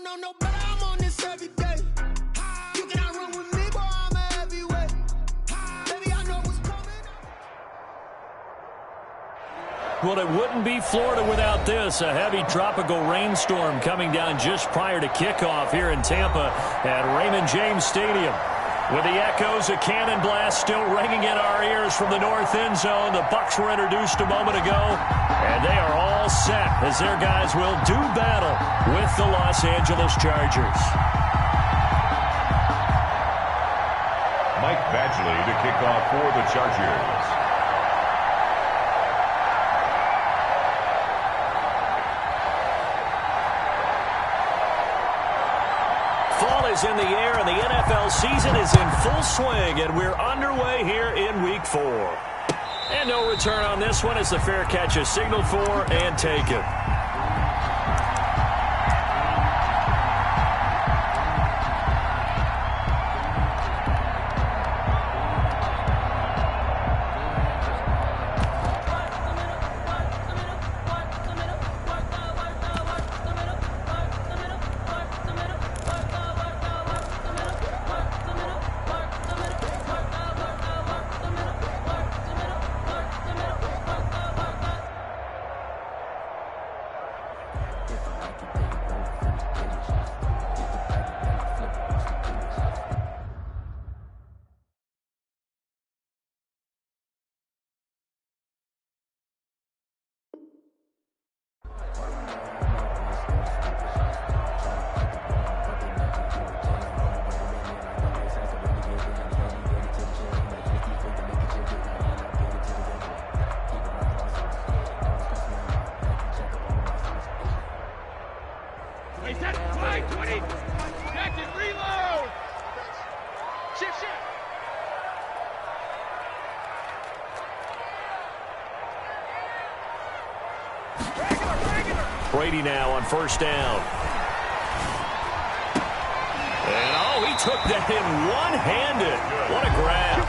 know no better, I'm on this every day. You cannot run with me, boy, I'm a heavyweight. Baby, I know what's coming. Well, it wouldn't be Florida without this. A heavy tropical rainstorm coming down just prior to kickoff here in Tampa at Raymond James Stadium. With the echoes of cannon blast still ringing in our ears from the north end zone. The Bucs were introduced a moment ago, and they are all set as their guys will do battle with the Los Angeles Chargers. Mike Badgley to kick off for the Chargers. Fall is in the air, and the NFL season is in full swing, and we're underway here in Week 4. And no return on this one as the fair catch is signaled for and taken. Brady now on first down. And, oh, he took that in one-handed. What a grab.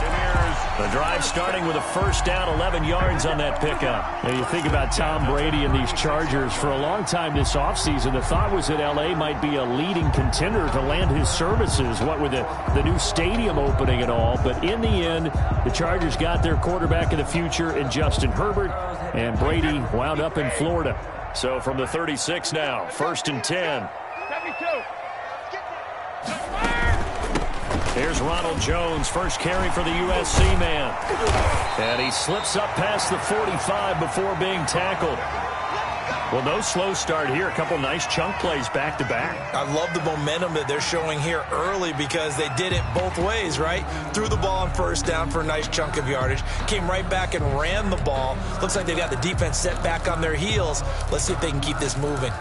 The drive starting with a first down, 11 yards on that pickup. Now, you think about Tom Brady and these Chargers. For a long time this offseason, the thought was that L.A. might be a leading contender to land his services, what with the new stadium opening and all. But in the end, the Chargers got their quarterback of the future in Justin Herbert, and Brady wound up in Florida. So from the 36 now, 1st and 10. 72. Here's Ronald Jones, first carry for the USC man. And he slips up past the 45 before being tackled. Well, no slow start here. A couple nice chunk plays back-to-back. I love the momentum that they're showing here early because they did it both ways, right? Threw the ball on first down for a nice chunk of yardage. Came right back and ran the ball. Looks like they've got the defense set back on their heels. Let's see if they can keep this moving.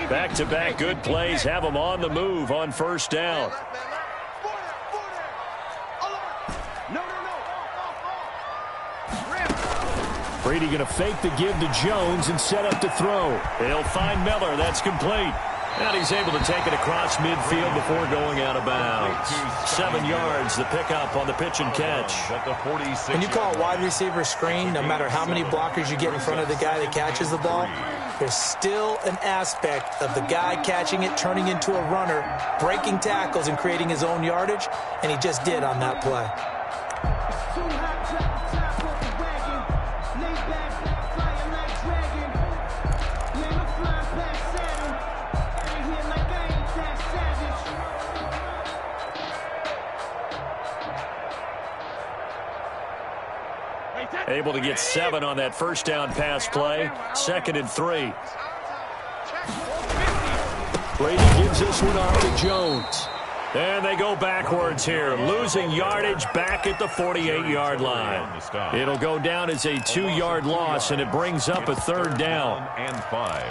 Back-to-back good plays have them on the move on first down. Brady going to fake the give to Jones and set up to throw. He'll find Miller. That's complete. And he's able to take it across midfield before going out of bounds. 7 yards, the pickup on the pitch and catch. When you call a wide receiver screen, no matter how many blockers you get in front of the guy that catches the ball, there's still an aspect of the guy catching it, turning into a runner, breaking tackles and creating his own yardage, and he just did on that play. Able to get 7 on that first down pass play. 2nd and 3. Brady gives this one off to Jones. And they go backwards here, losing yardage back at the 48-yard line. It'll go down as a 2-yard loss, and it brings up a 3rd down. And 5.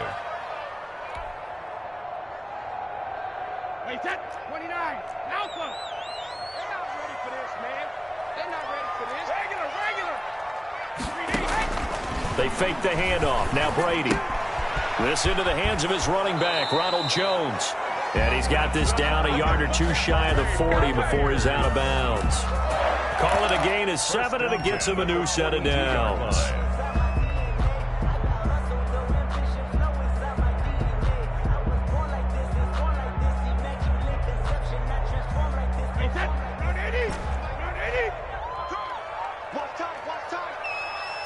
Wait, that 29. Alpha. They're not ready for this, man. They're not ready for this. Regular. They fake the handoff. Now Brady. This into the hands of his running back, Ronald Jones. And he's got this down a yard or two shy of the 40 before he's out of bounds. Call it a gain of 7, and it gets him a new set of downs. Run, Eddie. Run, Eddie. Watch time.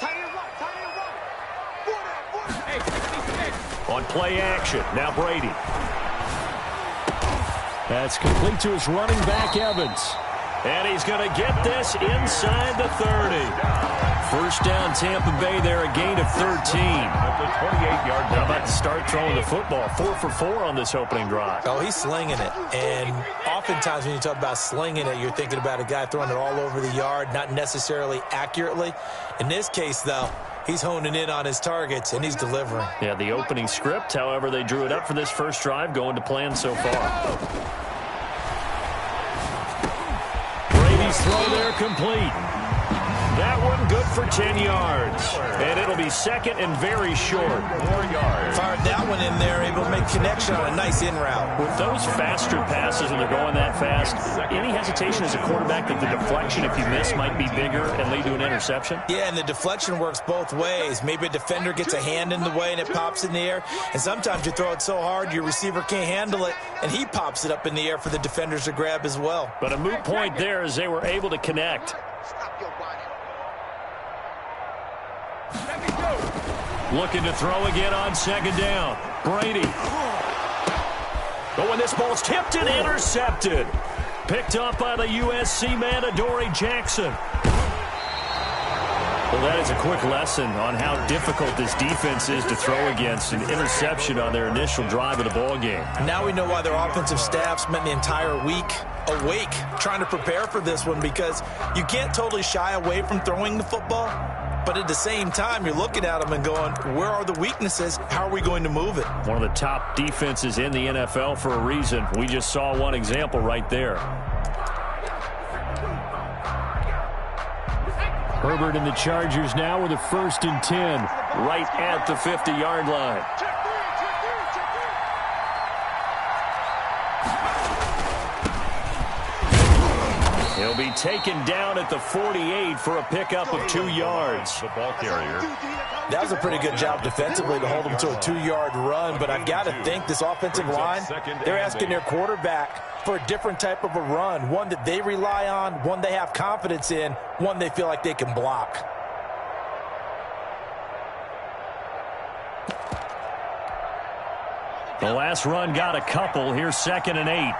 Tight end run. Hey, On play action, now Brady. That's complete to his running back, Evans. And he's going to get this inside the 30. First down, Tampa Bay there, a gain of 13. At the 28-yard line. How about to start throwing the football? 4 for 4 on this opening drive. Oh, he's slinging it. And oftentimes when you talk about slinging it, you're thinking about a guy throwing it all over the yard, not necessarily accurately. In this case, though, he's honing in on his targets, and he's delivering. Yeah, the opening script, however, they drew it up for this first drive, going to plan so far. Brady's throw there complete. That one good for 10 yards. And it'll be second and very short. 4 yards. Fired that one in there, able to make connection on a nice in route. With those faster passes when they're going that fast, any hesitation as a quarterback that the deflection, if you miss, might be bigger and lead to an interception? Yeah, and the deflection works both ways. Maybe a defender gets a hand in the way and it pops in the air. And sometimes you throw it so hard your receiver can't handle it, and he pops it up in the air for the defenders to grab as well. But a moot point there as they were able to connect. Stop your body. let me go. Looking to throw again on second down. Brady. Oh, and this ball's tipped and intercepted. Picked up by the USC man, Adoree Jackson. Well, that is a quick lesson on how difficult this defense is to throw against. An interception on their initial drive of the ball game. Now we know why their offensive staff spent the entire week awake trying to prepare for this one, because you can't totally shy away from throwing the football. But at the same time, you're looking at them and going, where are the weaknesses? How are we going to move it? One of the top defenses in the NFL for a reason. We just saw one example right there. Herbert and the Chargers now with a 1st and 10, right at the 50-yard line. He'll be taken down at the 48 for a pickup of 2 yards. The ball carrier. That was a pretty good job defensively to hold them to a 2-yard run, but I've got to think this offensive line, they're asking their quarterback for a different type of a run, one that they rely on, one they have confidence in, one they feel like they can block. The last run got a couple. Here's 2nd and 8.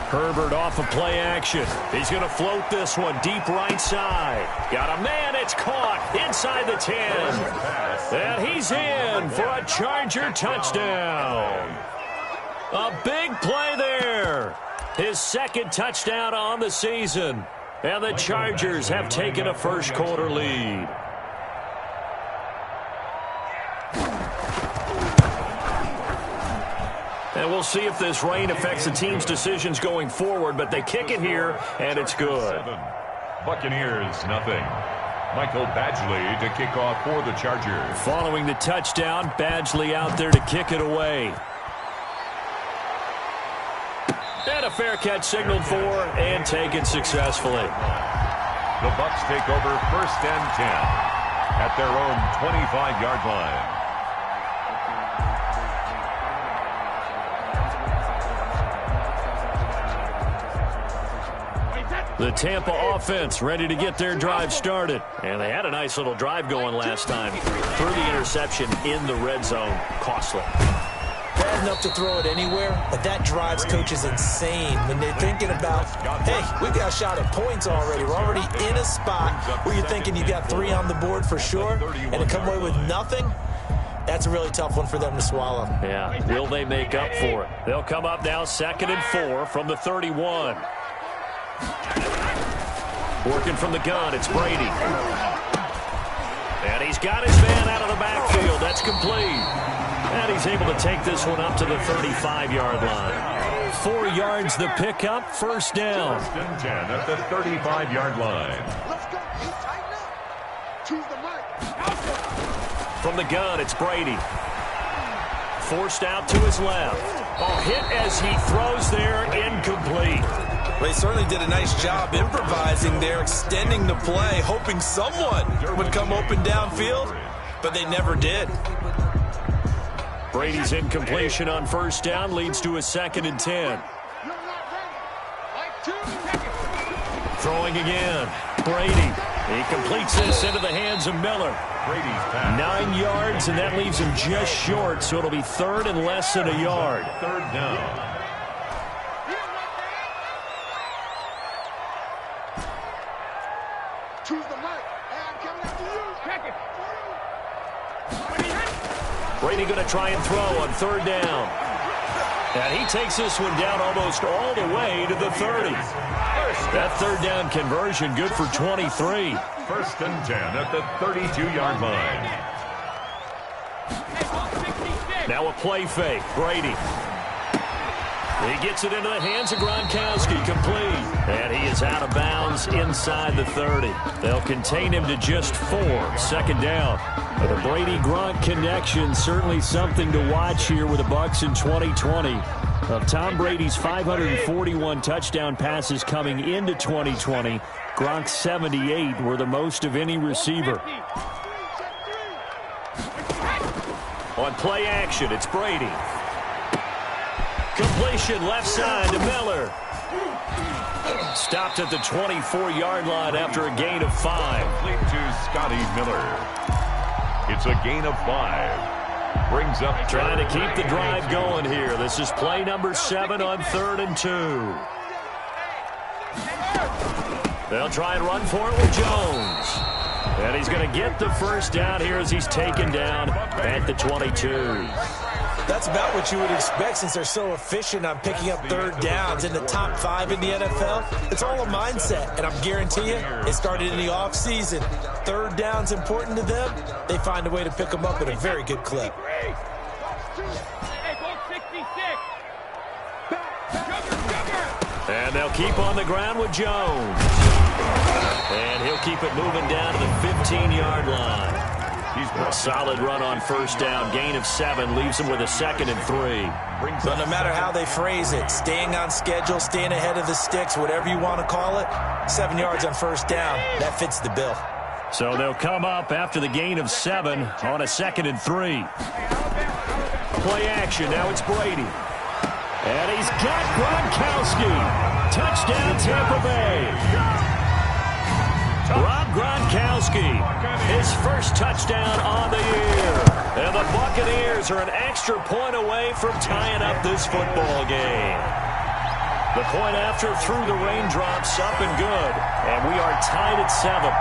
Herbert off of play action. He's going to float this one deep right side. Got a man. It's caught inside the 10. And he's in for a Charger touchdown. A big play there. His 2nd touchdown on the season. And the Chargers have taken a first-quarter lead. And we'll see if this rain affects the team's decisions going forward, but they kick it here, and it's good. Buccaneers, nothing. Michael Badgley to kick off for the Chargers. Following the touchdown, Badgley out there to kick it away. And a fair catch signaled for and taken successfully. The Bucs take over 1st and 10 at their own 25-yard line. The Tampa offense ready to get their drive started. And they had a nice little drive going last time. Threw the interception in the red zone. Costly. Bad enough to throw it anywhere, but that drives coaches insane when they're thinking about, hey, we've got a shot at points already. We're already in a spot where you're thinking you got 3 on the board for sure, and to come away with nothing, that's a really tough one for them to swallow. Yeah, will they make up for it? They'll come up now 2nd and 4 from the 31. Working from the gun, it's Brady. And he's got his man out of the backfield. That's complete. And he's able to take this one up to the 35-yard line. 4 yards the pickup, 1st down. 1st and 10 at the 35-yard line. Let's go. You tighten up. Choose the right. From the gun, it's Brady. Forced out to his left. Oh, hit as he throws there, incomplete. They certainly did a nice job improvising there, extending the play, hoping someone would come open downfield, but they never did. Brady's incompletion on first down leads to a 2nd and 10. Throwing again. Brady. He completes this into the hands of Miller. Brady's pass. 9 yards, and that leaves him just short, so it'll be 3rd and less than a yard. 3rd down. Choose the mic. Hey, I'm coming after you. Check it. Brady going to try and throw on 3rd down. And he takes this one down almost all the way to the 30. That 3rd down conversion good for 23. 1st and 10 at the 32-yard line. Now a play fake. Brady. He gets it into the hands of Gronkowski, complete. And he is out of bounds inside the 30. They'll contain him to just 4. 2nd down. But the Brady-Gronk connection, certainly something to watch here with the Bucs in 2020. Of Tom Brady's 541 touchdown passes coming into 2020, Gronk's 78 were the most of any receiver. On play action, it's Brady. Completion left side to Miller. Stopped at the 24-yard line after a gain of 5. Complete to Scotty Miller. It's a gain of 5. Brings up trying to keep the drive going here. This is play number 7 on 3rd and 2. They'll try and run for it with Jones. And he's going to get the 1st down here as he's taken down at the 22. That's about what you would expect since they're so efficient on picking up 3rd downs in the top 5 in the NFL. It's all a mindset, and I'm guarantee you it started in the offseason. 3rd down's important to them. They find a way to pick them up at a very good clip. And they'll keep on the ground with Jones. And he'll keep it moving down to the 15-yard line. A solid run on 1st down. Gain of 7 leaves him with a 2nd and 3. But no matter how they phrase it, staying on schedule, staying ahead of the sticks, whatever you want to call it, 7 yards on 1st down, that fits the bill. So they'll come up after the gain of 7 on a 2nd and 3. Play action. Now it's Brady. And he's got Gronkowski. Touchdown, Tampa Bay. Rob Gronkowski, his 1st touchdown on the year. And the Buccaneers are an extra point away from tying up this football game. The point after through the raindrops, up and good. And we are tied at 7.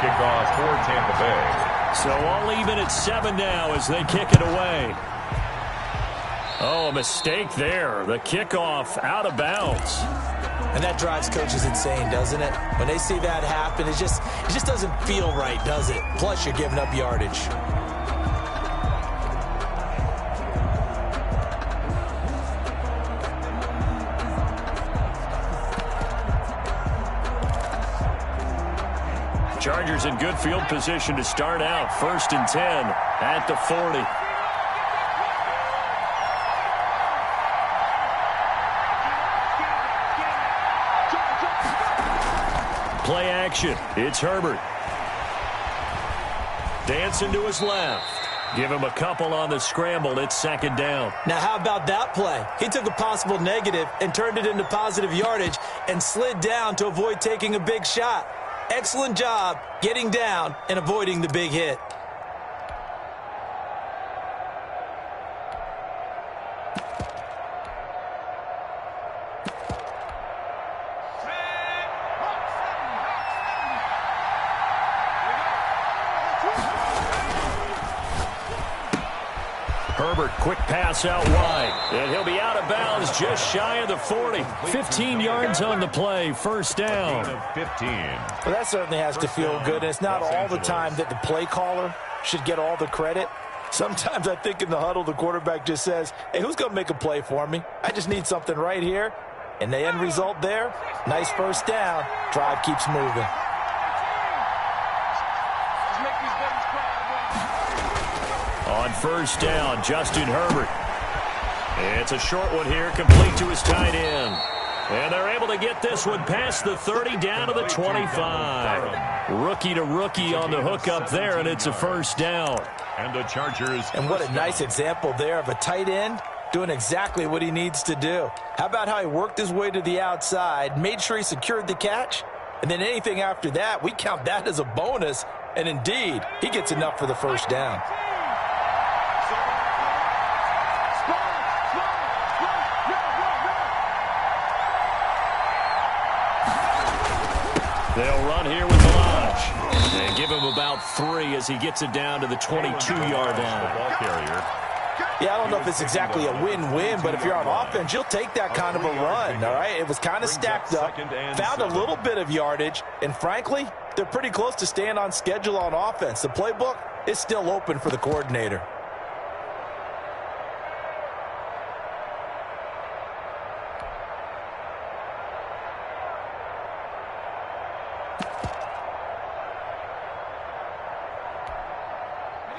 Kickoff for Tampa Bay. So all even at 7 now as they kick it away. Oh, a mistake there. The kickoff out of bounds. And that drives coaches insane, doesn't it? When they see that happen, it just doesn't feel right, does it? Plus, you're giving up yardage. Chargers in good field position to start out. 1st and 10 at the 40. Play action. It's Herbert. Dancing to his left. Give him a couple on the scramble. It's 2nd down. Now, how about that play? He took a possible negative and turned it into positive yardage and slid down to avoid taking a big shot. Excellent job getting down and avoiding the big hit. Herbert, quick pass out wide. And he'll be out of bounds just shy of the 40. 15 yards on the play. 1st down. 15. Well, that certainly has to feel good. It's not all the time that the play caller should get all the credit. Sometimes I think in the huddle, the quarterback just says, hey, who's going to make a play for me? I just need something right here. And the end result there, nice 1st down. Drive keeps moving. On first down, Justin Herbert. It's a short one here, complete to his tight end. And they're able to get this one past the 30 down to the 25. Rookie to rookie on the hook up there, and it's a first down. And the Chargers. And what a nice example there of a tight end doing exactly what he needs to do. How about how he worked his way to the outside, made sure he secured the catch, and then anything after that, we count that as a bonus. And indeed, he gets enough for the first down. They'll run here with Lodge. And give him about 3 as he gets it down to the 22-yard line. Yeah, I don't know if it's exactly a win-win, but if you're on offense, you'll take that kind of a run, all right? It was kind of stacked up, found a little bit of yardage, and frankly, they're pretty close to staying on schedule on offense. The playbook is still open for the coordinator.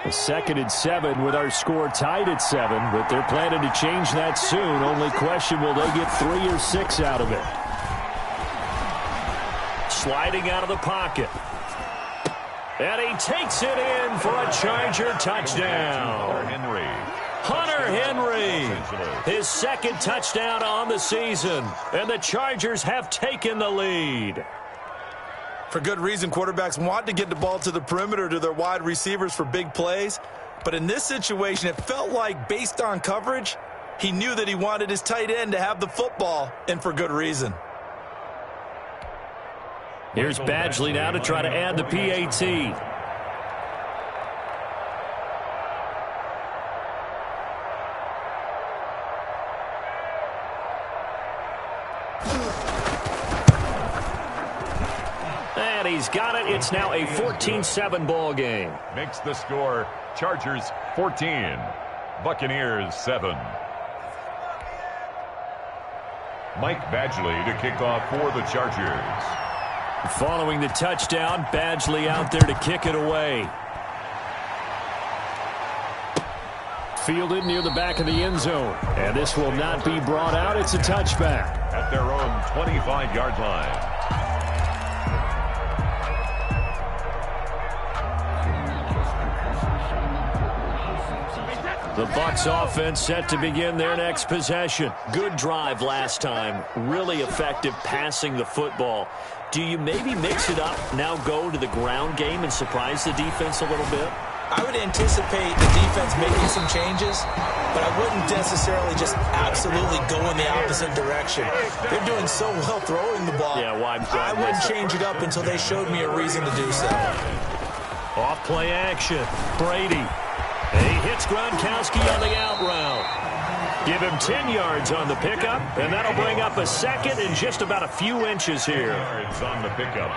A 2nd and 7 with our score tied at 7, but they're planning to change that soon. Only question, will they get 3 or 6 out of it? Sliding out of the pocket. And he takes it in for a Charger touchdown. Hunter Henry, his 2nd touchdown on the season, and the Chargers have taken the lead. For good reason, quarterbacks want to get the ball to the perimeter to their wide receivers for big plays. But in this situation, it felt like, based on coverage, he knew that he wanted his tight end to have the football, and for good reason. Here's Badgley now to try to add the PAT. And he's got it. It's now a 14-7 ball game. Makes the score Chargers 14, Buccaneers 7. Mike Badgley to kick off for the Chargers. Following the touchdown, Badgley out there to kick it away. Fielded near the back of the end zone. And this will not be brought out. It's a touchback. At their own 25-yard line. The Bucs offense set to begin their next possession. Good drive last time. Really effective passing the football. Do you maybe mix it up, now go to the ground game and surprise the defense a little bit? I would anticipate the defense making some changes, but I wouldn't necessarily just absolutely go in the opposite direction. They're doing so well throwing the ball. Yeah, why? I wouldn't change it up until they showed me a reason to do so. Off play action. Brady. He hits Gronkowski on the out route. Give him 10 yards on the pickup, and that'll bring up a 2nd and just about a few inches here. Yards on the pickup.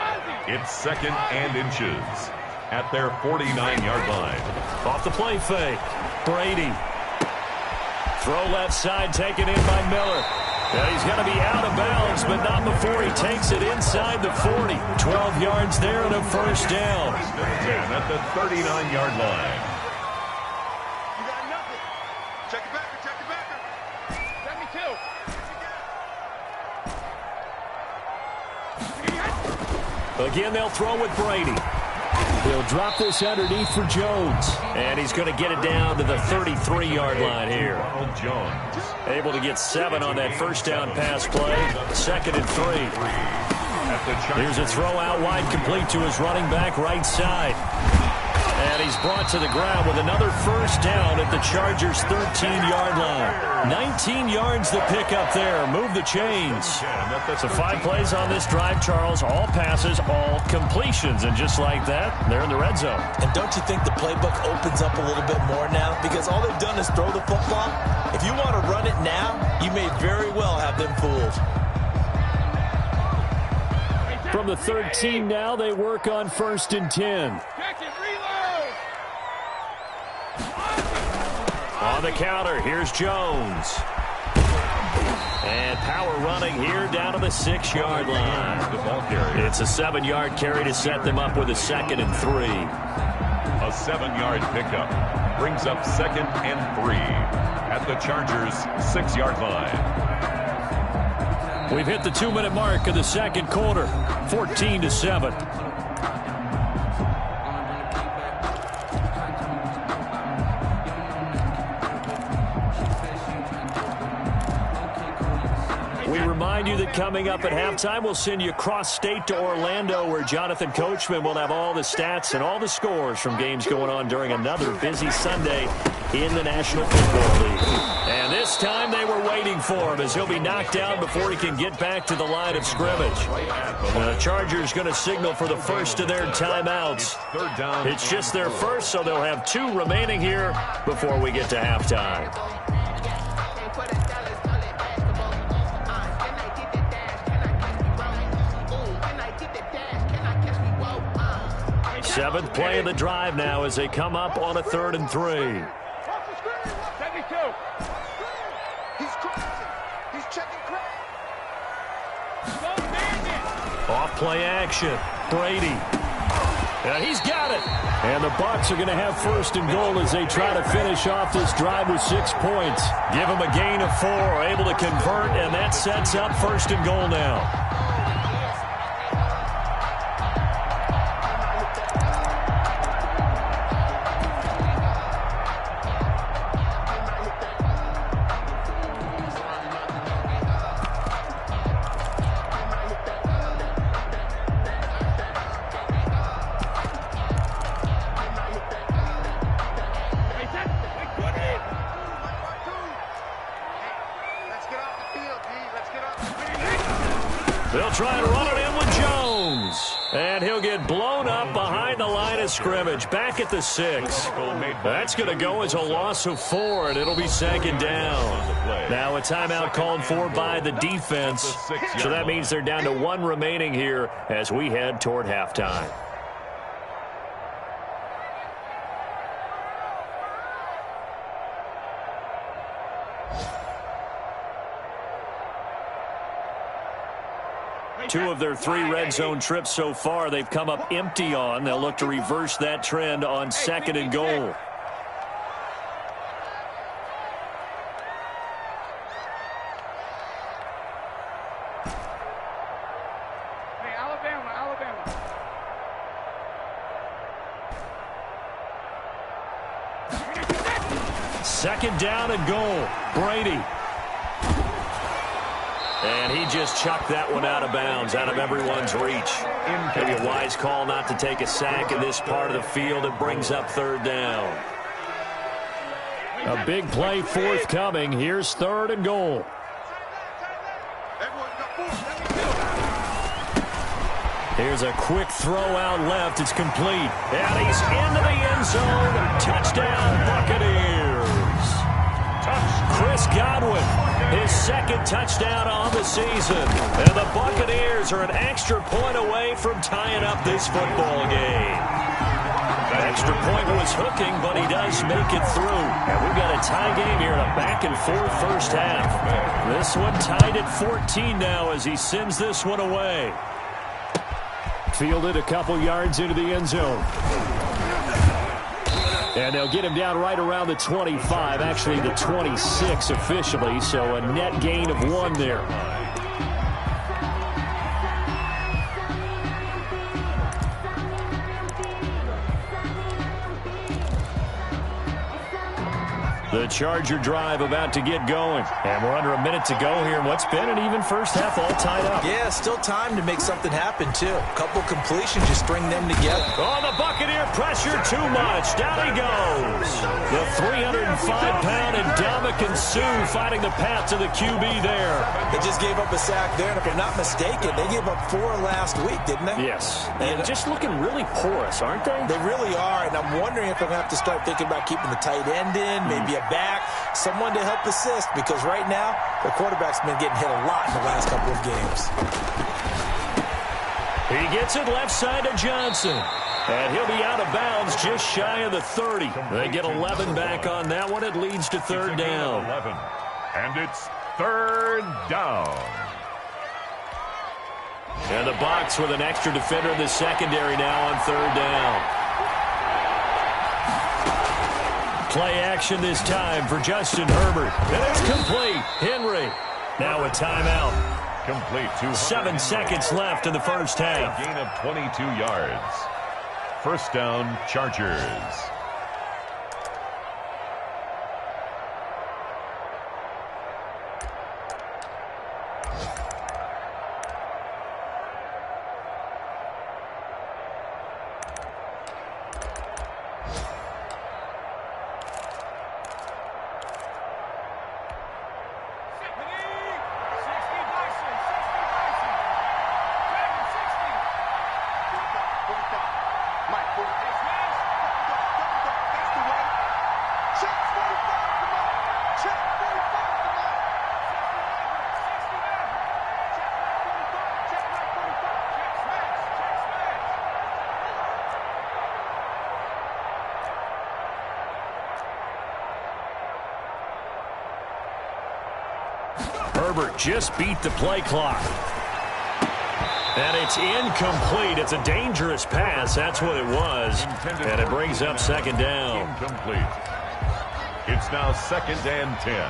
It's 2nd and inches at their 49-yard line. Off the play fake. Brady. Throw left side, taken in by Miller. Yeah, he's going to be out of bounds, but not before he takes it inside the 40. 12 yards there and a first down. And at the 39-yard line. Again, they'll throw with Brady. He'll drop this underneath for Jones. And he's going to get it down to the 33-yard line here. Ronald Jones. Able to get 7 on that first down pass play. 2nd and 3. Here's a throw out wide, complete to his running back right side. And he's brought to the ground with another first down at the Chargers' 13-yard line. 19 yards the pick up there. Move the chains. So 5 plays on this drive, Charles. All passes, all completions. And just like that, they're in the red zone. And don't you think the playbook opens up a little bit more now? Because all they've done is throw the football. If you want to run it now, you may very well have them fooled. From the 13 now, they work on 1st and 10. On the counter, here's Jones. And power running here down to the 6-yard line. It's a 7-yard carry to set them up with a 2nd and 3. A 7-yard pickup brings up 2nd and 3 at the Chargers' 6-yard line. We've hit the 2-minute mark of the second quarter, 14-7. We remind you that coming up at halftime, we'll send you cross-state to Orlando, where Jonathan Coachman will have all the stats and all the scores from games going on during another busy Sunday in the National Football League. And this time they were waiting for him, as he'll be knocked down before he can get back to the line of scrimmage. The Chargers going to signal for the first of their timeouts. It's just their first, so they'll have 2 remaining here before we get to halftime. Seventh play of the drive now as they come up on a 3rd and 3. 72. He's crossing. He's checking crack. Off play action. Brady. And he's got it. And the Bucs are going to have 1st and goal as they try to finish off this drive with 6 points. Give them a gain of 4, able to convert, and that sets up 1st and goal now. They'll try and run it in with Jones. And he'll get blown up behind the line of scrimmage, back at the 6. That's going to go as a loss of 4, and it'll be 2nd down. Now a timeout called for by the defense. So that means they're down to 1 remaining here as we head toward halftime. Two of their 3 red zone trips so far, they've come up empty on. They'll look to reverse that trend on 2nd and goal. Hey, Alabama. 2nd down and goal. Brady. And he just chucked that one out of bounds, out of everyone's reach. Maybe a wise call not to take a sack in this part of the field. It brings up 3rd down. A big play forthcoming. Here's 3rd and goal. Here's a quick throw out left. It's complete. And he's into the end zone. Touchdown, Buccaneers. Chris Godwin, his 2nd touchdown on the season. And the Buccaneers are an extra point away from tying up this football game. That extra point was hooking, but he does make it through. And we've got a tie game here in a back-and-forth first half. This one tied at 14 now as he sends this one away. Fielded a couple yards into the end zone. And they'll get him down right around the 25, actually the 26 officially, so a net gain of 1 there. The Charger drive about to get going. And we're under a minute to go here in what's been an even first half, all tied up. Yeah, still time to make something happen, too. A couple completions, just string them together. Oh, the Buccaneer pressure too much. Down he goes. The 305-pound Ndamukong Suh fighting the path to the QB there. They just gave up a sack there, and if I'm not mistaken, they gave up 4 last week, didn't they? Yes. And just looking really porous, aren't they? They really are, and I'm wondering if I'm going to have to start thinking about keeping the tight end in, maybe a back, someone to help assist, because right now, the quarterback's been getting hit a lot in the last couple of games. He gets it left side to Johnson. And he'll be out of bounds just shy of the 30. They get 11 back on that one. It leads to 3rd down. 11. And it's 3rd down. And the Bucs with an extra defender in the secondary now on 3rd down. Play action this time for Justin Herbert. And it's complete. Henry now a timeout. Complete. 7 seconds left in the first half. A gain of 22 yards. First down, Chargers. Herbert just beat the play clock. And it's incomplete. It's a dangerous pass. That's what it was. And it brings up second down. Incomplete. It's now 2nd and 10.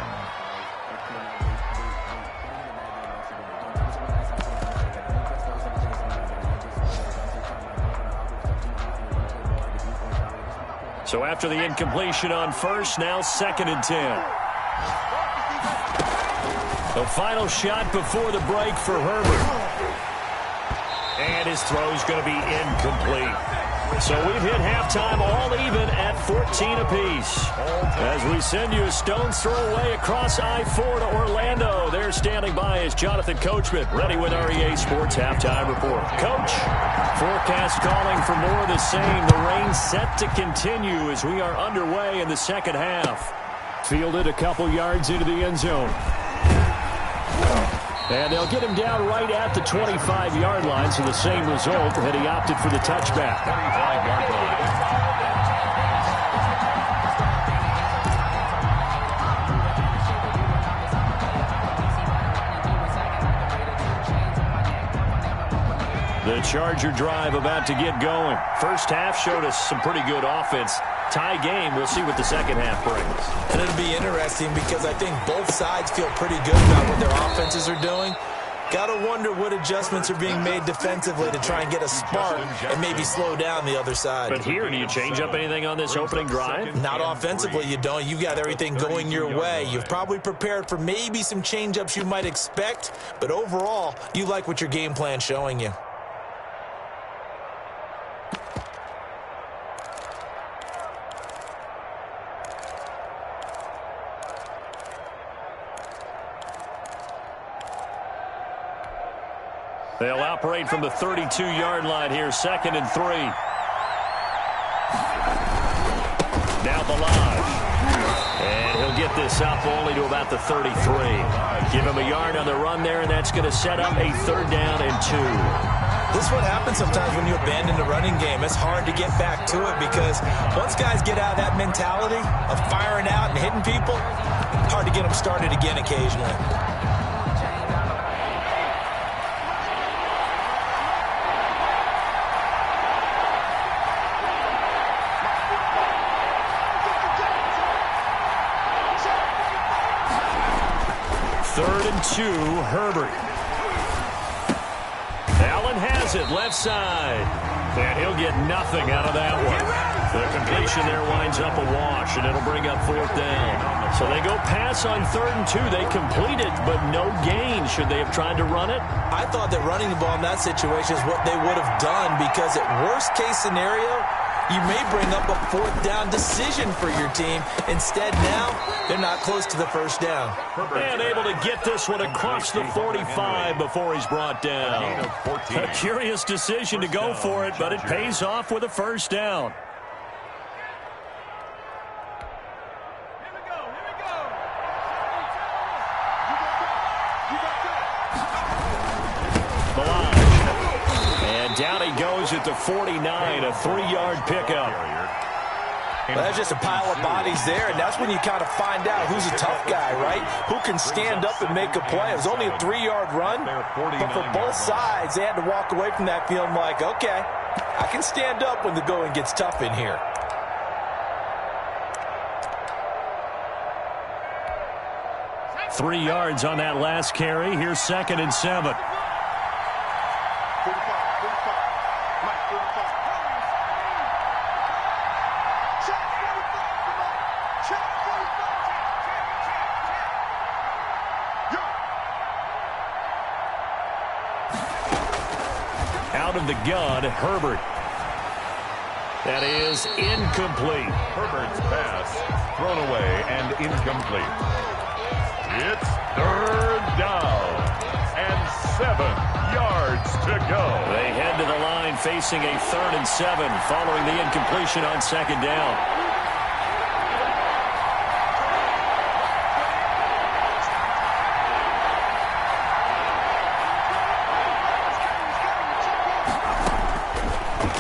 So after the incompletion on first, now 2nd and 10. The final shot before the break for Herbert. And his throw's going to be incomplete. So we've hit halftime all even at 14 apiece. As we send you a stone's throw away across I-4 to Orlando. There standing by is Jonathan Coachman, ready with our EA Sports Halftime Report. Coach, forecast calling for more of the same. The rain set to continue as we are underway in the second half. Fielded a couple yards into the end zone. And they'll get him down right at the 25-yard line, so the same result had he opted for the touchback. 25-yard line. The Charger drive about to get going. First half showed us some pretty good offense. Tie game. We'll see what the second half brings. And it'll be interesting because I think both sides feel pretty good about what their offenses are doing. Got to wonder what adjustments are being made defensively to try and get a spark and maybe slow down the other side. But here, do you change up anything on this opening drive? Not offensively, you don't. You got everything going your way. You've probably prepared for maybe some change-ups you might expect, but overall, you like what your game plan's showing you. They'll operate from the 32-yard line here, 2nd and 3. Now Balaj. And he'll get this up only to about the 33. Give him a yard on the run there, and that's going to set up a 3rd down and 2. This is what happens sometimes when you abandon the running game. It's hard to get back to it because once guys get out of that mentality of firing out and hitting people, hard to get them started again occasionally. Third and 2, Herbert. Allen has it, left side. And he'll get nothing out of that one. The completion there winds up a wash, and it'll bring up 4th down. So they go pass on 3rd and 2. They complete it, but no gain. Should they have tried to run it? I thought that running the ball in that situation is what they would have done because at worst case scenario, you may bring up a 4th down decision for your team. Instead, now, they're not close to the 1st down. And able to get this one across the 45 before he's brought down. A curious decision to go for it, but it pays off with a 1st down. Down he goes at the 49, a 3-yard pickup. Well, that's just a pile of bodies there, and that's when you kind of find out who's a tough guy, right? Who can stand up and make a play. It was only a 3-yard run, but for both sides, they had to walk away from that feeling like, okay, I can stand up when the going gets tough in here. 3 yards on that last carry. Here's 2nd and 7. Out of the gun, Herbert. That is incomplete. Herbert's pass thrown away and incomplete. It's 3rd down and 7 yards to go. They head to the line facing a 3rd and 7 following the incompletion on 2nd down.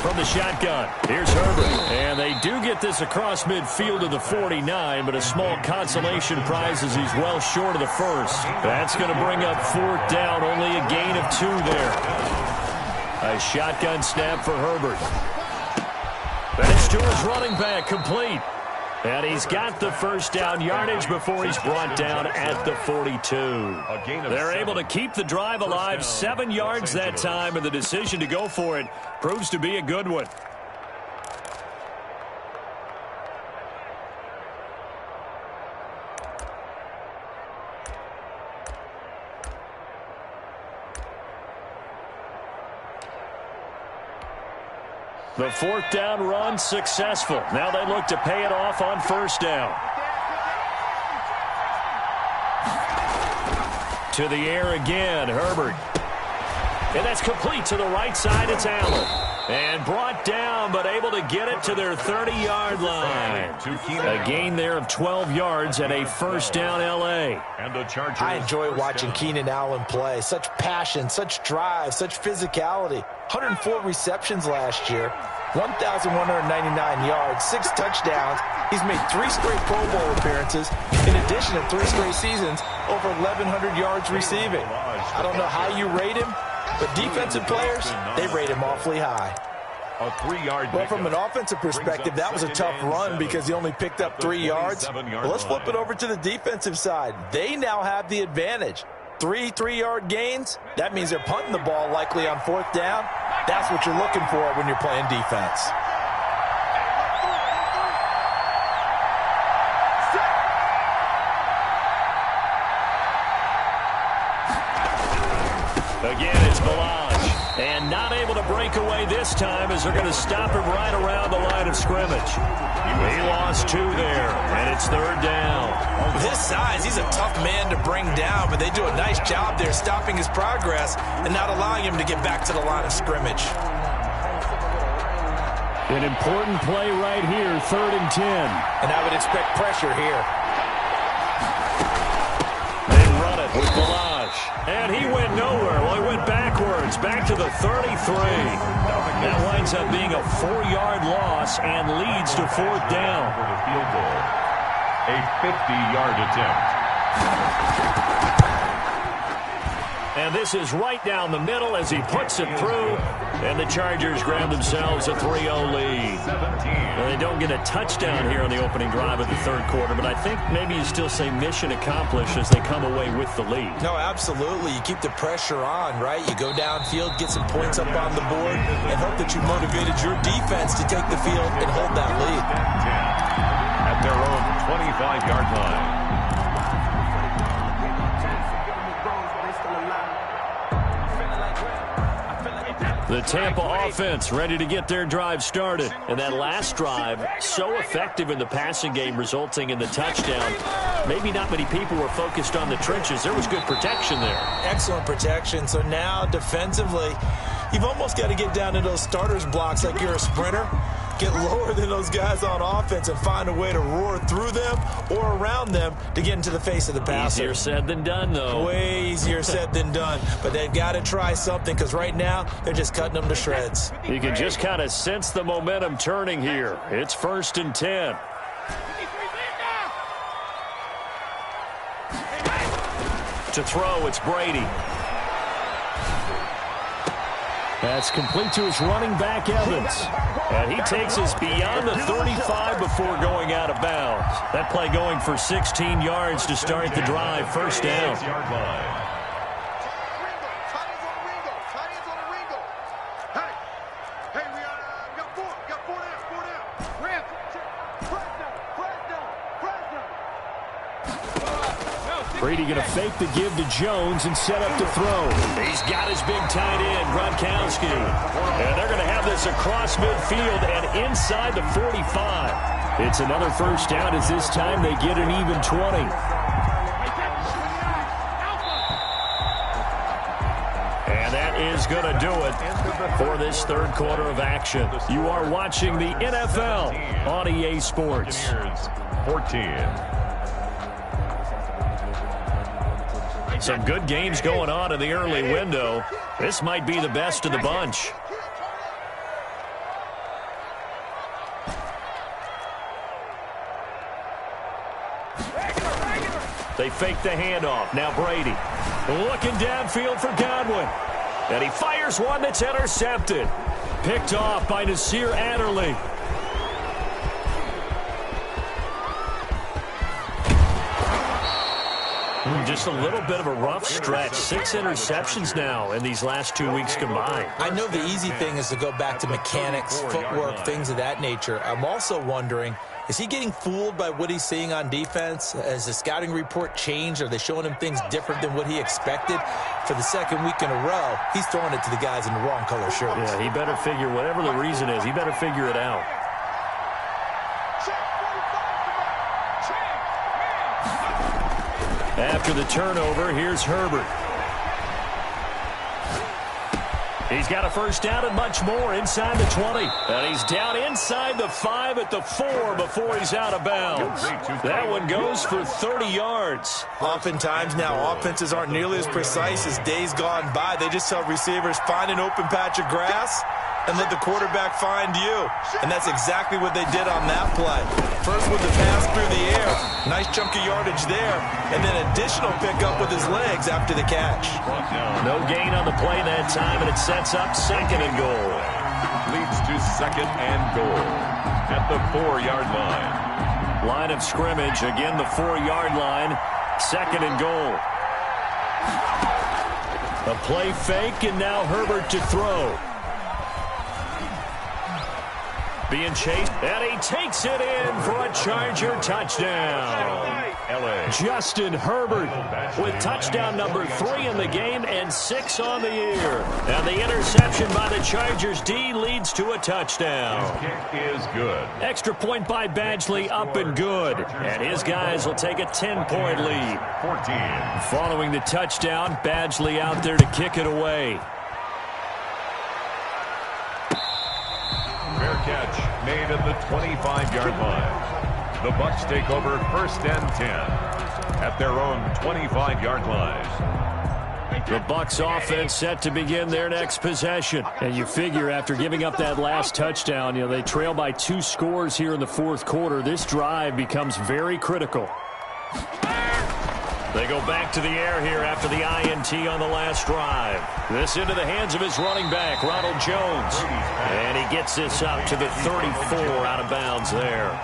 From the shotgun, here's Herbert. And they do get this across midfield to the 49, but a small consolation prize as he's well short of the first. That's going to bring up 4th down, only a gain of 2 there. A shotgun snap for Herbert. That's to his running back, complete. And he's got the 1st down yardage before he's brought down at the 42. They're able to keep the drive alive, 7 yards that time, and the decision to go for it proves to be a good one. The 4th down run successful. Now they look to pay it off on 1st down. To the air again, Herbert. And that's complete to the right side. It's Allen. And brought down, but able to get it to their 30-yard line. A gain there of 12 yards and a 1st down L.A. I enjoy watching Keenan Allen play. Such passion, such drive, such physicality. 104 receptions last year, 1,199 yards, 6 touchdowns. He's made 3 straight Pro Bowl appearances, in addition to 3 straight seasons, over 1,100 yards receiving. I don't know how you rate him, but defensive players, they rate him awfully high. A 3-yard. Well, from an offensive perspective, that was a tough run because he only picked up 3 yards. Well, let's flip it over to the defensive side. They now have the advantage. 3 3-yard gains, that means they're punting the ball likely on 4th down. That's what you're looking for when you're playing defense. Again, it's Balaj. And not able to break away this time as they're going to stop him right around the line of scrimmage. He lost 2 there, and it's 3rd down. With his size, he's a tough man to bring down, but they do a nice job there stopping his progress and not allowing him to get back to the line of scrimmage. An important play right here, 3rd and 10. And I would expect pressure here. They run it with Balaj. And he went nowhere. Well, he went backwards, back to the 33. That winds up being a 4-yard loss and leads to 4th down. For the field goal. A 50-yard attempt. And this is right down the middle as he puts it through. And the Chargers grab themselves a 3-0 lead. Well, they don't get a touchdown here on the opening drive of the 3rd quarter, but I think maybe you still say mission accomplished as they come away with the lead. No, absolutely. You keep the pressure on, right? You go downfield, get some points up on the board, and hope that you motivated your defense to take the field and hold that lead. At their own 25-yard line. The Tampa offense ready to get their drive started. And that last drive, so effective in the passing game, resulting in the touchdown. Maybe not many people were focused on the trenches. There was good protection there. Excellent protection. So now, defensively, you've almost got to get down to those starters blocks like you're a sprinter. Get lower than those guys on offense and find a way to roar through them or around them to get into the face of the passer. Easier said than done, though. Way easier said than done. But they've got to try something because right now they're just cutting them to shreds. You can just kind of sense the momentum turning here. It's 1st and 10. To throw, it's Brady. That's complete to his running back, Evans. And he takes us beyond the 35 before going out of bounds. That play going for 16 yards to start the drive. First down. Brady going to fake the give to Jones and set up to throw. He's got his big tight end, Gronkowski. And they're going to have this across midfield and inside the 45. It's another first down as this time they get an even 20. And that is going to do it for this third quarter of action. You are watching the NFL on EA Sports. 14. Some good games going on in the early window. This might be the best of the bunch. They fake the handoff. Now Brady looking downfield for Godwin. And he fires one that's intercepted. Picked off by Nasir Adderley. Just a little bit of a rough stretch. 6 interceptions now in these last 2 weeks combined. I know the easy thing is to go back to mechanics, footwork, things of that nature. I'm also wondering, is he getting fooled by what he's seeing on defense? Has the scouting report changed? Are they showing him things different than what he expected? For the second week in a row, he's throwing it to the guys in the wrong color shirts. Yeah, he better figure, whatever the reason is, he better figure it out. After the turnover, here's Herbert. He's got a first down and much more inside the 20. And he's down inside the 5 at the 4 before he's out of bounds. That one goes for 30 yards. Oftentimes now, offenses aren't nearly as precise as days gone by. They just tell receivers, find an open patch of grass and let the quarterback find you. And that's exactly what they did on that play. First with the pass through the air. Nice chunk of yardage there. And then additional pickup with his legs after the catch. No gain on the play that time, and it sets up second and goal. Leads to second and goal at the 4-yard line. Line of scrimmage, again the 4-yard line. Second and goal. A play fake, and now Herbert to throw. Being chased, and he takes it in for a Charger touchdown. Justin Herbert with touchdown number 3 in the game and 6 on the year. And the interception by the Chargers D leads to a touchdown. His kick is good. Extra point by Badgley, up and good. And his guys will take a 10-point lead. 14. Following the touchdown, Badgley out there to kick it away. Fair catch made at the 25-yard line. The Bucs take over first and 10 at their own 25-yard line. The Bucs offense set to begin their next possession. And you figure after giving up that last touchdown, they trail by 2 scores here in the fourth quarter. This drive becomes very critical. They go back to the air here after the INT on the last drive. This into the hands of his running back, Ronald Jones. And he gets this up to the 34 out of bounds there.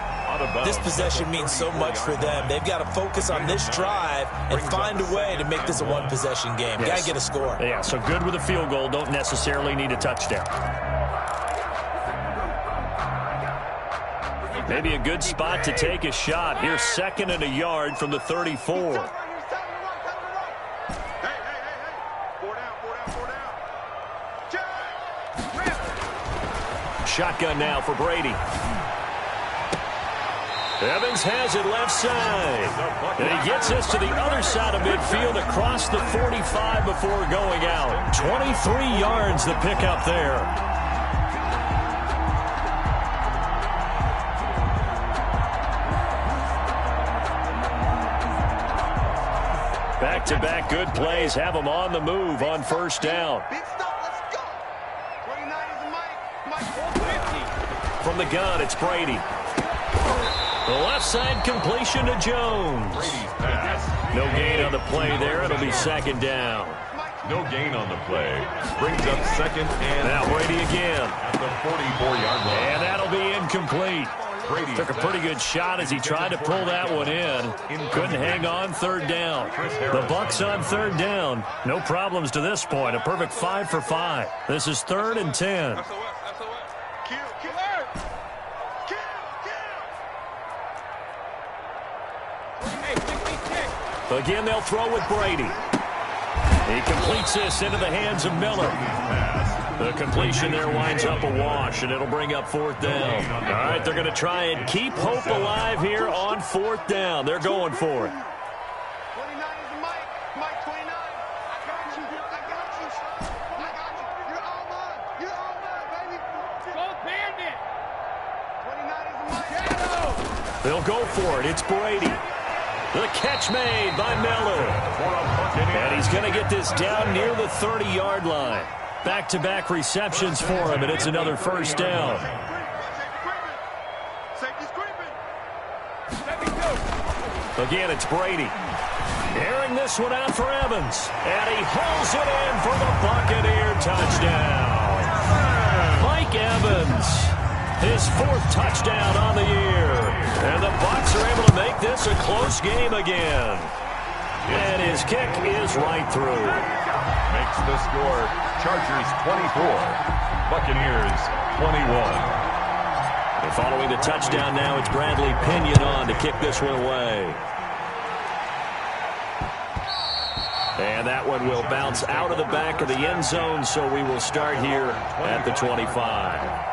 This possession means so much for them. They've got to focus on this drive and find a way to make this a one-possession game. Got to get a score. Yeah, so good with a field goal. Don't necessarily need a touchdown. Maybe a good spot to take a shot. Here's second and a yard from the 34. Shotgun now for Brady. Evans has it left side. And he gets us to the other side of midfield across the 45 before going out. 23 yards the pickup there. Back-to-back good plays have them on the move on first down. Big stop, let's go. 29 is the Mike. From the gun, it's Brady. The left side completion to Jones. No gain on the play there. It'll be second down. No gain on the play. Brings up second and... Now Brady again. At the 44-yard line. And that'll be incomplete. Brady Took a pretty good shot as he tried to pull that one in. Couldn't hang on third down. The Bucs on third down. No problems to this point. A perfect 5 for 5. This is 3rd and 10. Again, they'll throw with Brady. He completes this into the hands of Miller. The completion there winds up a wash, and it'll bring up 4th down. All right, they're going to try and keep hope alive here on 4th down. They're going for it. 29 is the Mike. Mike 29. I got you. I got you. I got you. You're all mine. You're all mine, baby. Go Bandit. 29 is the Mike. Shadow. They'll go for it. It's Brady. The catch made by Miller. And he's going to get this down near the 30-yard line. Back-to-back receptions for him, and it's another 1st down. Again, it's Brady. Airing this one out for Evans. And he hauls it in for the Buccaneer touchdown. Mike Evans, his 4th touchdown on the year. And the Bucs are able to make this a close game again. And his kick is right through. makes the score Chargers 24, Buccaneers 21. And following the touchdown now, it's Bradley Pinion on to kick this one away. And that one will bounce out of the back of the end zone, so we will start here at the 25.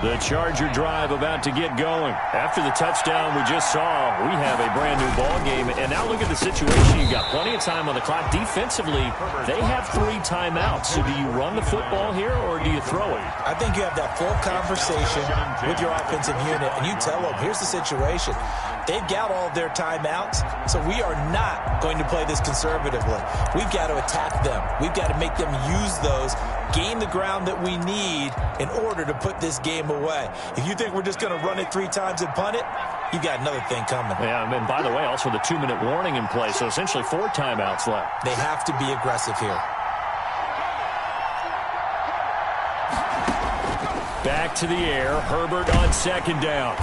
The Charger drive about to get going. After the touchdown we just saw, we have a brand new ball game. And now look at the situation. You've got plenty of time on the clock. Defensively, they have 3 timeouts. So do you run the football here or do you throw it? I think you have that full conversation with your offensive unit, and you tell them, here's the situation. They've got all of their timeouts, so we are not going to play this conservatively. We've got to attack them. We've got to make them use those, gain the ground that we need in order to put this game away. If you think we're just going to run it 3 times and punt it, you got another thing coming. Yeah, and by the way, also the 2-minute warning in play, so essentially 4 timeouts left. They have to be aggressive here. Back to the air, Herbert on 2nd down.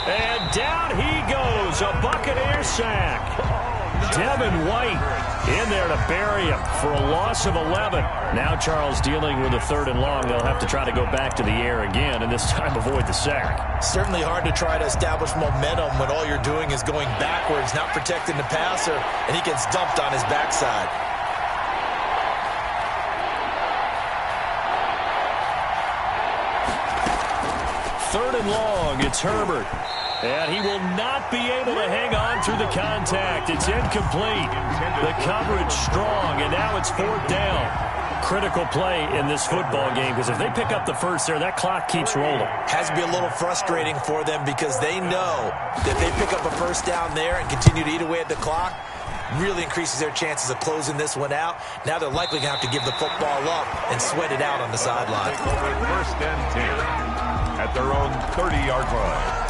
And down he goes, a Buccaneer sack. Devin White in there to bury him for a loss of 11. Now Charles dealing with a 3rd and long. They'll have to try to go back to the air again, and this time avoid the sack. Certainly hard to try to establish momentum when all you're doing is going backwards, not protecting the passer, and he gets dumped on his backside. Third and long, it's Herbert. And he will not be able to hang on through the contact. It's incomplete. The coverage strong, and now it's 4th down. Critical play in this football game, because if they pick up the first there, that clock keeps rolling. Has to be a little frustrating for them because they know that if they pick up a first down there and continue to eat away at the clock, really increases their chances of closing this one out. Now they're likely going to have to give the football up and sweat it out on the sideline. First and 10 at their own 30-yard line.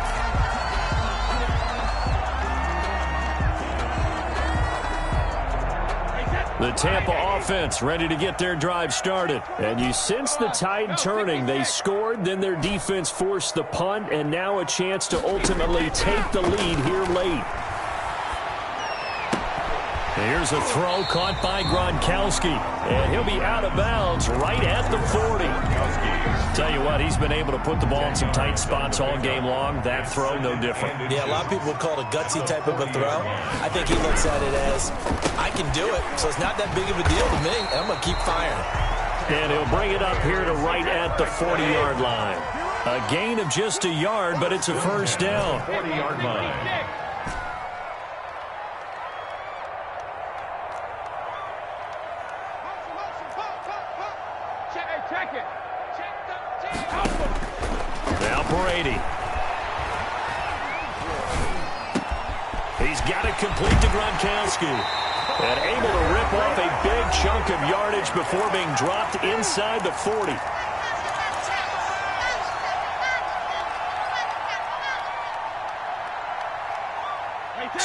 The Tampa offense ready to get their drive started. And you sense the tide turning. They scored, then their defense forced the punt, and now a chance to ultimately take the lead here late. Here's a throw caught by Gronkowski, and he'll be out of bounds right at the 40. Tell you what, he's been able to put the ball in some tight spots all game long. That throw, no different. Yeah, a lot of people would call it a gutsy type of a throw. I think he looks at it as, I can do it, so it's not that big of a deal to me, and I'm going to keep firing. And he'll bring it up here to right at the 40-yard line. A gain of just a yard, but it's a first down. 40-yard line. Now Brady. He's got it complete to Gronkowski. And able to rip off a big chunk of yardage before being dropped inside the 40.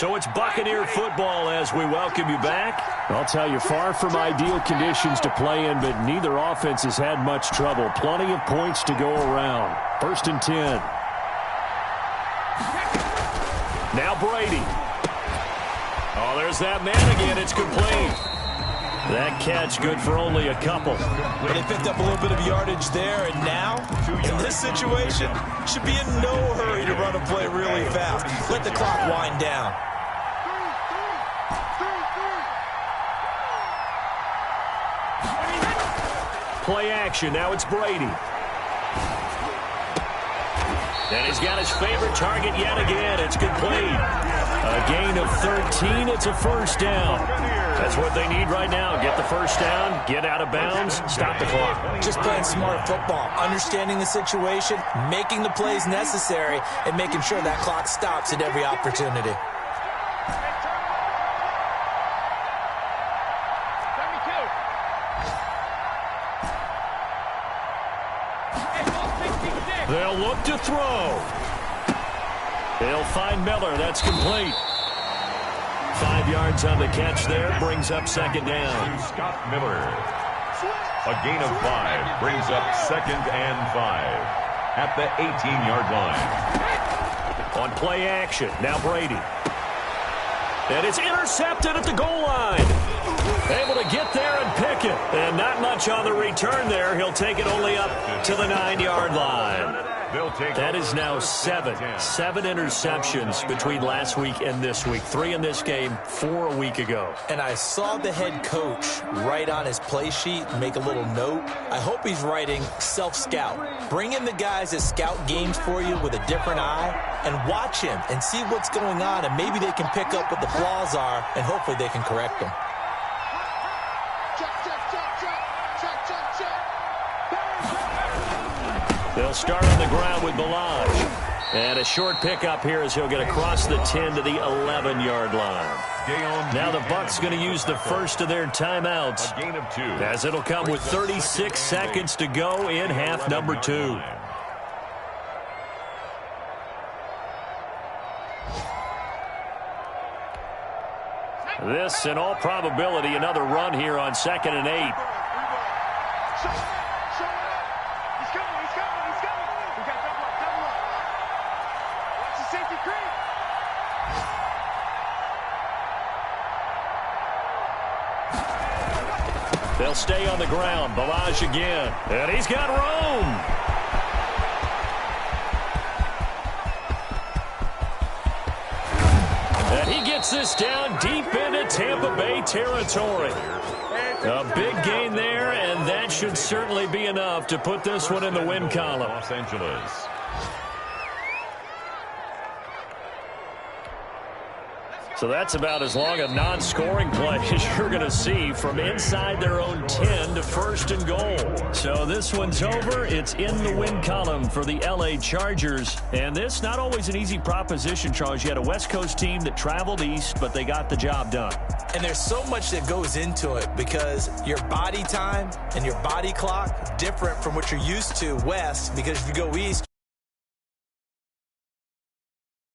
So it's Buccaneer football as we welcome you back. I'll tell you, far from ideal conditions to play in, but neither offense has had much trouble. Plenty of points to go around. 1st and 10. Now Brady. Oh, there's that man again. It's complete. That catch good for only a couple. But they picked up a little bit of yardage there, and now, in this situation, should be in no hurry to run a play really fast. Let the clock wind down. Play action. Now it's Brady. And he's got his favorite target yet again. It's complete. A gain of 13. It's a 1st down. That's what they need right now. Get the 1st down, get out of bounds, stop the clock. Just playing smart football, understanding the situation, making the plays necessary, and making sure that clock stops at every opportunity. They'll look to throw. They'll find Miller. That's complete. 5 yards on the catch there. Brings up 2nd down. Scott Miller. A gain of 5 brings up 2nd and 5 at the 18-yard line. On play action. Now Brady. And it's intercepted at the goal line. Able to get there and pick it. And not much on the return there. He'll take it only up to the 9-yard line. That is now 7 interceptions between last week and this week. 3 in this game, 4 a week ago. And I saw the head coach write on his play sheet, make a little note. I hope he's writing self-scout. Bring in the guys that scout games for you with a different eye and watch him and see what's going on, and maybe they can pick up what the flaws are, and hopefully they can correct them. They'll start on the ground with Balaj. And a short pickup here as he'll get across the 10 to the 11-yard line. Now the Bucs going to use the first of their timeouts, A gain of 2. as it'll come with 36 seconds to go in half number 2. This, in all probability, another run here on 2nd and 8. They'll stay on the ground. Balaj again. And he's got room. And he gets this down deep into Tampa Bay territory. A big gain there, and that should certainly be enough to put this one in the win column. Los Angeles. So that's about as long a non-scoring play as you're going to see from inside their own 10 to 1st and goal. So this one's over. It's in the win column for the L.A. Chargers. And this, not always an easy proposition, Charles. You had a West Coast team that traveled east, but they got the job done. And there's so much that goes into it because your body time and your body clock different from what you're used to west, because if you go east,